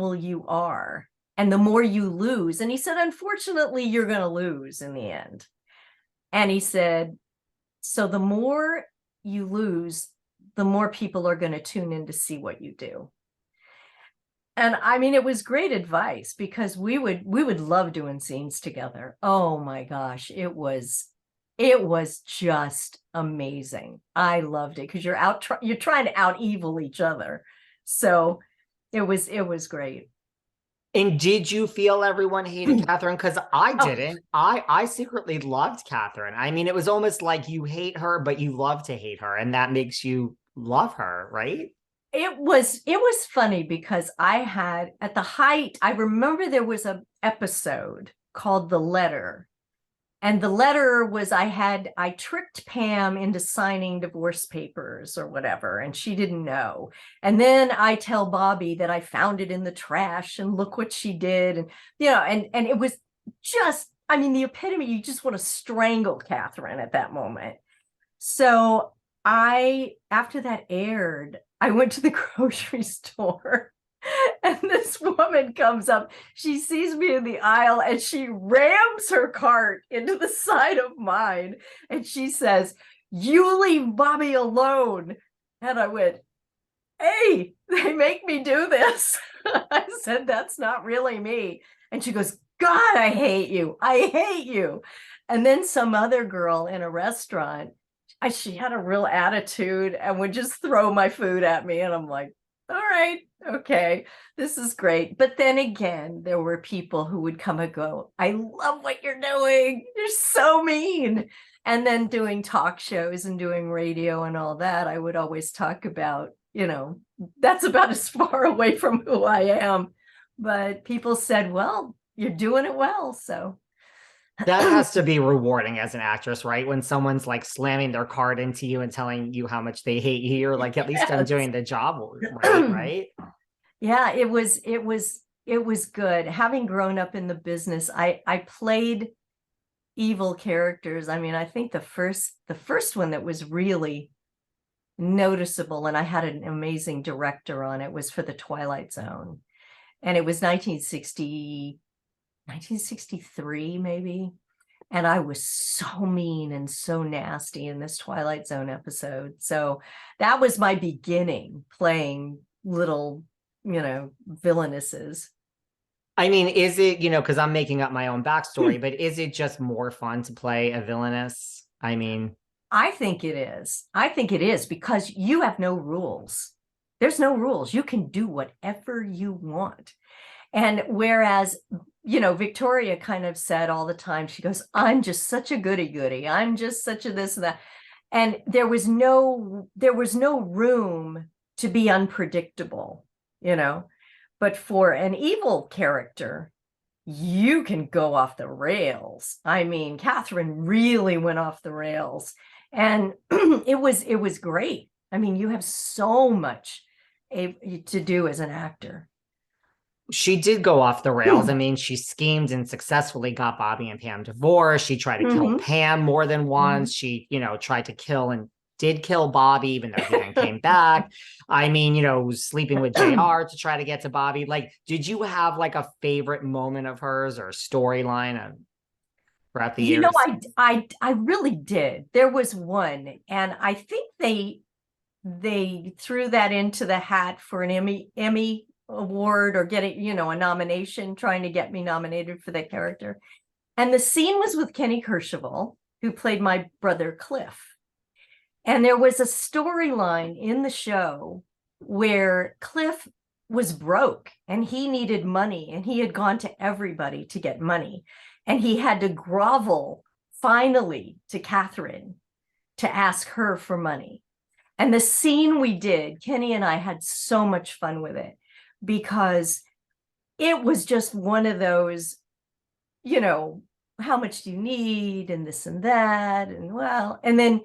evil you are and the more you lose. And he said, unfortunately, you're going to lose in the end. And he said, so the more you lose, the more people are going to tune in to see what you do. And I mean, it was great advice because we would love doing scenes together. Oh my gosh, it was just amazing. I loved it because you're trying to out evil each other. So it was great. And did you feel everyone hated Katherine? Because I didn't. I secretly loved Katherine. I mean, it was almost like you hate her, but you love to hate her, and that makes you love her, right? It was funny because I had, at the height, I remember there was an episode called The Letter. And the letter was, I tricked Pam into signing divorce papers or whatever, and she didn't know. And then I tell Bobby that I found it in the trash and look what she did. And, and it was just, I mean, the epitome, you just want to strangle Katherine at that moment. So after that aired, I went to the grocery store. And this woman comes up, she sees me in the aisle and she rams her cart into the side of mine. And she says, you leave Bobby alone. And I went, hey, they make me do this. I said, that's not really me. And she goes, God, I hate you. I hate you. And then some other girl in a restaurant, she had a real attitude and would just throw my food at me. And I'm like, all right, okay, this is great. But then again, there were people who would come and go, I love what you're doing. You're so mean. And then doing talk shows and doing radio and all that, I would always talk about, that's about as far away from who I am. But people said, well, you're doing it well. So that has to be rewarding as an actress, right? When someone's like slamming their card into you and telling you how much they hate you, you're like, at least I'm doing the job right? Yeah, it was good. Having grown up in the business, I played evil characters. I mean, I think the first one that was really noticeable, and I had an amazing director on it, was for The Twilight Zone. And it was 1963 maybe, and I was so mean and so nasty in this Twilight Zone episode. So that was my beginning, playing little villainesses. I mean, is it, because I'm making up my own backstory, but is it just more fun to play a villainess? I mean, I think it is because you have no rules. There's no rules. You can do whatever you want. And whereas, Victoria kind of said all the time, she goes, I'm just such a goody-goody. I'm just such a this and that. And there was no room to be unpredictable, But for an evil character, you can go off the rails. I mean, Katherine really went off the rails. And it was great. I mean, you have so much to do as an actor. She did go off the rails. I mean, she schemed and successfully got Bobby and Pam divorced. She tried to kill Pam more than once. She, tried to kill and did kill Bobby, even though he then came back. I mean, was sleeping with JR to try to get to Bobby. Like, did you have like a favorite moment of hers or storyline throughout the years? I really did. There was one, and I think they threw that into the hat for an Emmy award or getting, a nomination, trying to get me nominated for that character. And the scene was with Kenny Kercheval, who played my brother Cliff. And there was a storyline in the show where Cliff was broke and he needed money, and he had gone to everybody to get money. And he had to grovel finally to Katherine to ask her for money. And the scene we did, Kenny and I had so much fun with it because it was just one of those, how much do you need and this and that, and then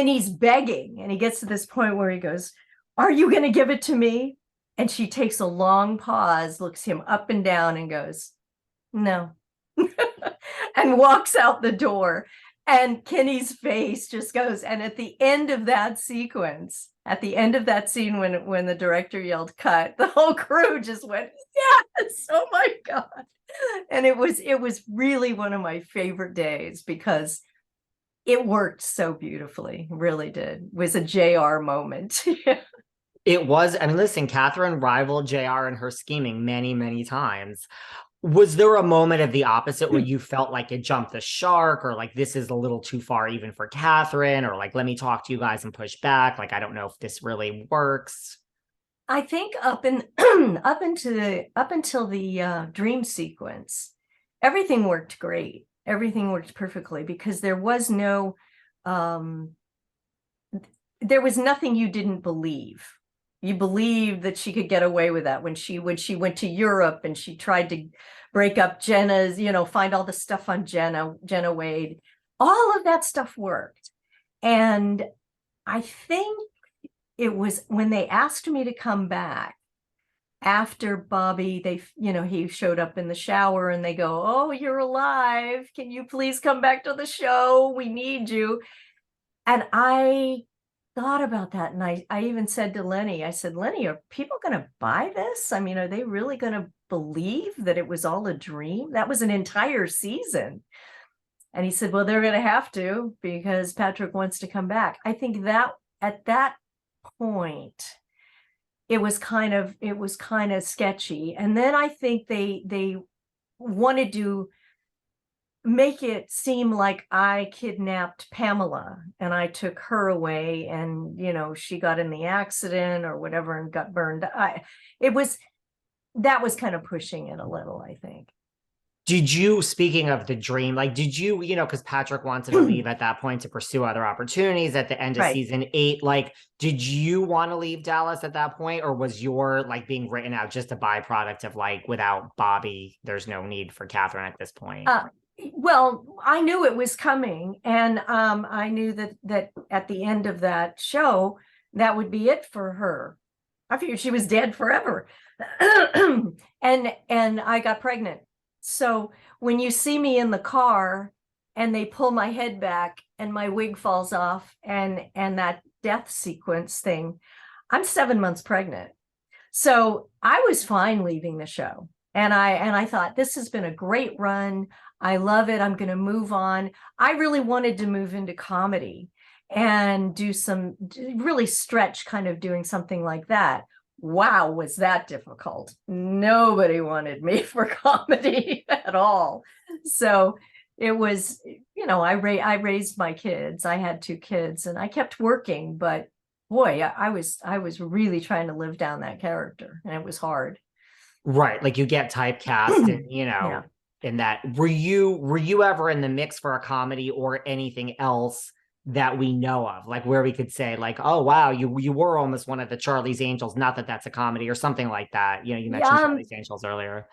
he's begging, and he gets to this point where he goes, are you going to give it to me? And she takes a long pause, looks him up and down and goes, no, and walks out the door. And Kenny's face just goes, and at the end of that sequence, at the end of that scene, when the director yelled cut, the whole crew just went, yes, oh my God. And it was really one of my favorite days because it worked so beautifully. It really did. It was a JR moment. It was, I mean, listen, Katherine rivaled JR in her scheming many, many times. Was there a moment of the opposite where you felt like it jumped the shark, or like this is a little too far even for Katherine, or like let me talk to you guys and push back? Like I don't know if this really works. I think up until the dream sequence, everything worked great. Everything worked perfectly because there was nothing you didn't believe. You believed that she could get away with that when she went to Europe and she tried to break up Jenna's, find all the stuff on Jenna Wade. All of that stuff worked. And I think it was when they asked me to come back after Bobby, he showed up in the shower and they go, oh, you're alive. Can you please come back to the show? We need you. And I thought about that. And I even said to Lenny, I said, Lenny, are people going to buy this? I mean, are they really going to believe that it was all a dream? That was an entire season. And he said, well, they're going to have to because Patrick wants to come back. I think that at that point, it was kind of sketchy. And then I think they wanted to make it seem like I kidnapped Pamela and I took her away and, she got in the accident or whatever and got burned. That was kind of pushing it a little, I think. Did you, speaking of the dream, like, did you, because Patrick wanted to leave at that point to pursue other opportunities at the end of season 8, like, did you want to leave Dallas at that point? Or was your, like, being written out just a byproduct of, like, without Bobby, there's no need for Katherine at this point? Well, I knew it was coming. And I knew that at the end of that show, that would be it for her. I figured she was dead forever. and I got pregnant. So when you see me in the car and they pull my head back and my wig falls off and that death sequence thing, I'm 7 months pregnant. So I was fine leaving the show. And I thought, this has been a great run. I love it. I'm going to move on. I really wanted to move into comedy and do really stretch kind of doing something like that. Wow, was that difficult. Nobody wanted me for comedy at all. So it was, I raised my kids. I had 2 kids and I kept working, but boy, I was really trying to live down that character and it was hard. Right. Like you get typecast and, Yeah. in that. Were you ever in the mix for a comedy or anything else that we know of, like where we could say like, oh, wow, you were almost one of the Charlie's Angels, not that that's a comedy or something like that. You mentioned Charlie's Angels earlier.